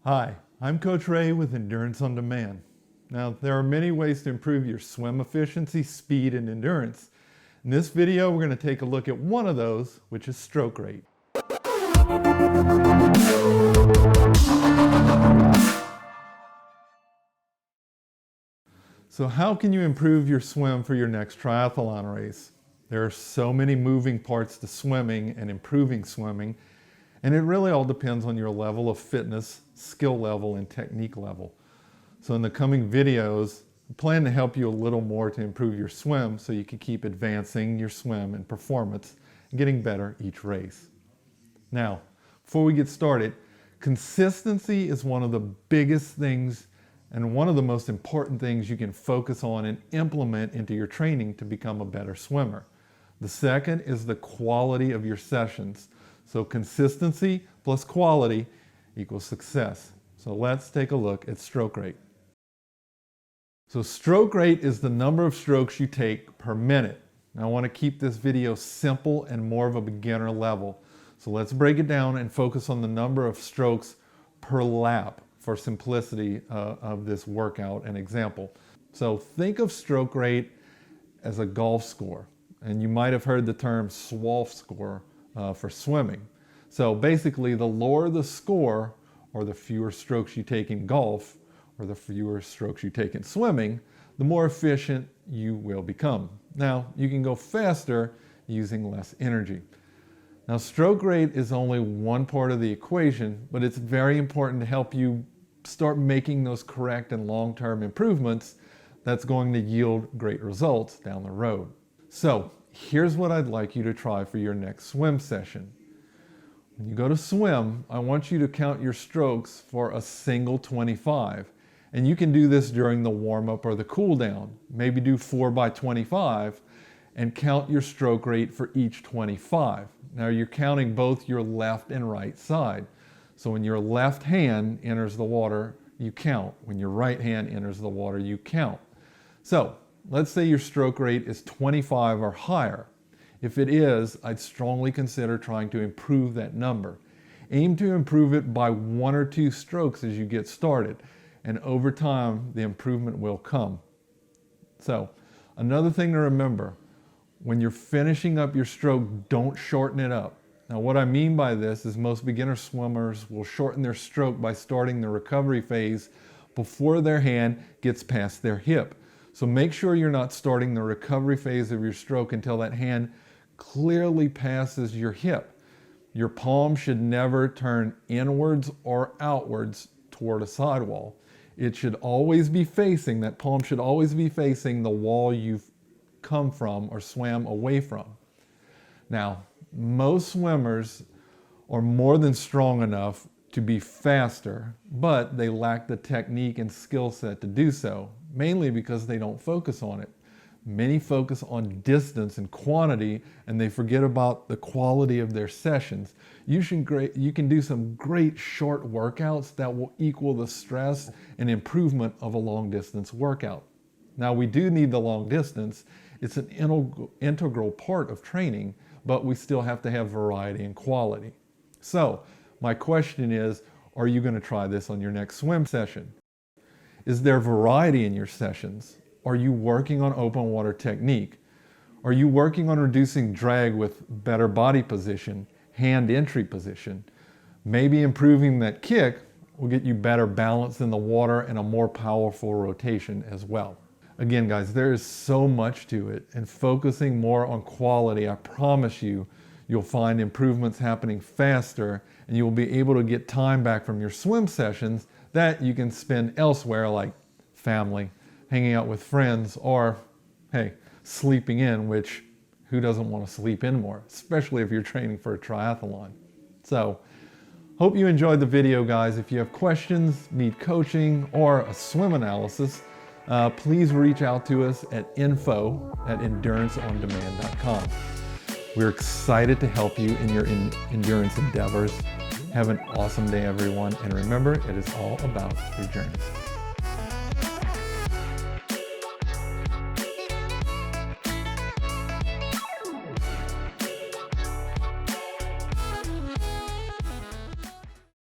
Hi, I'm Coach Ray with Endurance on Demand. Now, there are many ways to improve your swim efficiency, speed, and endurance. In this video, we're going to take a look at one of those, which is stroke rate. So how can you improve your swim for your next triathlon race? There are so many moving parts to swimming and improving swimming, and it really all depends on your level of fitness, skill level, and technique level. So in the coming videos, I plan to help you a little more to improve your swim so you can keep advancing your swim and performance and getting better each race. Now, before we get started, consistency is one of the biggest things and one of the most important things you can focus on and implement into your training to become a better swimmer. The second is the quality of your sessions. So consistency plus quality equals success. So let's take a look at stroke rate. So stroke rate is the number of strokes you take per minute. Now I want to keep this video simple and more of a beginner level. So let's break it down and focus on the number of strokes per lap for simplicity of this workout and example. So think of stroke rate as a golf score. And you might have heard the term SWOLF score for swimming. So basically, the lower the score, or the fewer strokes you take in golf, or the fewer strokes you take in swimming, the more efficient you will become. Now, you can go faster using less energy. Now, stroke rate is only one part of the equation, but it's very important to help you start making those correct and long-term improvements that's going to yield great results down the road. So, here's what I'd like you to try for your next swim session. When you go to swim, I want you to count your strokes for a single 25. And you can do this during the warm-up or the cool down. Maybe do 4 by 25 and count your stroke rate for each 25. Now you're counting both your left and right side. So when your left hand enters the water, you count. When your right hand enters the water, you count. So let's say your stroke rate is 25 or higher. If it is, I'd strongly consider trying to improve that number. Aim to improve it by 1 or 2 strokes as you get started, and over time, the improvement will come. So, another thing to remember, when you're finishing up your stroke, don't shorten it up. Now, what I mean by this is most beginner swimmers will shorten their stroke by starting the recovery phase before their hand gets past their hip. So make sure you're not starting the recovery phase of your stroke until that hand clearly passes your hip. Your palm should never turn inwards or outwards toward a sidewall. It should always be facing, that palm should always be facing the wall you've come from or swam away from. Now, most swimmers are more than strong enough to be faster, but they lack the technique and skill set to do so, mainly because they don't focus on it. Many focus on distance and quantity, and they forget about the quality of their sessions. You can do some great short workouts that will equal the stress and improvement of a long distance workout. Now, we do need the long distance. It's an integral part of training, but we still have to have variety and quality. So, my question is, are you going to try this on your next swim session? Is there variety in your sessions? Are you working on open water technique? Are you working on reducing drag with better body position, hand entry position? Maybe improving that kick will get you better balance in the water and a more powerful rotation as well. Again, guys, there is so much to it, and focusing more on quality, I promise you, you'll find improvements happening faster, and you'll be able to get time back from your swim sessions that you can spend elsewhere, like family, hanging out with friends, or, hey, sleeping in, which who doesn't want to sleep in more, especially if you're training for a triathlon. So, hope you enjoyed the video, guys. If you have questions, need coaching, or a swim analysis, please reach out to us at info@enduranceondemand.com. We're excited to help you in your endurance endeavors. Have an awesome day, everyone, and remember, it is all about your journey.